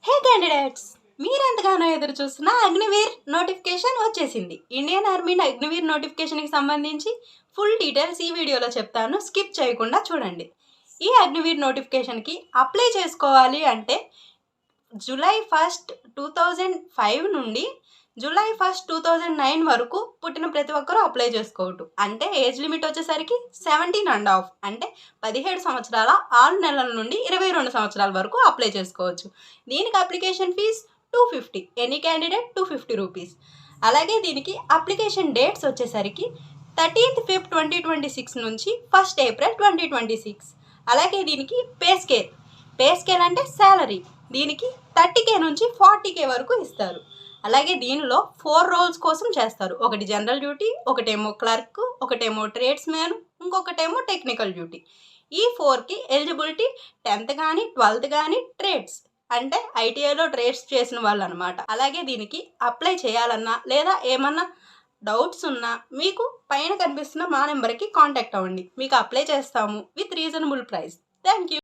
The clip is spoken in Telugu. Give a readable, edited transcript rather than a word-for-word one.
హే క్యాండిడేట్స్, మీరెంతగానో ఎదురు చూస్తున్న అగ్నివీర్ నోటిఫికేషన్ వచ్చేసింది. ఇండియన్ ఆర్మీ అగ్నివీర్ నోటిఫికేషన్కి సంబంధించి ఫుల్ డీటెయిల్స్ ఈ వీడియోలో చెప్తాను, స్కిప్ చేయకుండా చూడండి. ఈ అగ్నివీర్ నోటిఫికేషన్కి అప్లై చేసుకోవాలి అంటే జూలై 1, 2005 నుండి జూలై 1, 2009 వరకు పుట్టిన ప్రతి ఒక్కరూ అప్లై చేసుకోవచ్చు. అంటే ఏజ్ లిమిట్ వచ్చేసరికి 17.5, అంటే 17 సంవత్సరాల 6 నెలల నుండి 22 సంవత్సరాల వరకు అప్లై చేసుకోవచ్చు. దీనికి application fee 250, any candidate 250 rupees. అలాగే దీనికి అప్లికేషన్ డేట్స్ వచ్చేసరికి 13th Feb 2026 నుంచి 1st April 2026. అలాగే దీనికి పే స్కేల్ అంటే శాలరీ దీనికి 30K నుంచి 40K వరకు ఇస్తారు. అలాగే దీనిలో 4 రోల్స్ కోసం చేస్తారు. ఒకటి జనరల్ డ్యూటీ, ఒకటేమో క్లర్క్, ఒకటేమో ట్రేడ్స్ మ్యాన్, ఇంకొకటేమో టెక్నికల్ డ్యూటీ. ఈ 4కి ఎలిజిబిలిటీ 10th కానీ 12th కానీ ట్రేడ్స్ అంటే ఐటీఐలో ట్రేడ్స్ చేసిన వాళ్ళు అనమాట. అలాగే దీనికి అప్లై చేయాలన్నా లేదా ఏమన్నా డౌట్స్ ఉన్నా మీకు పైన కనిపిస్తున్న మా నెంబర్కి కాంటాక్ట్ అవ్వండి. మీకు అప్లై చేస్తాము with reasonable price. Thank you.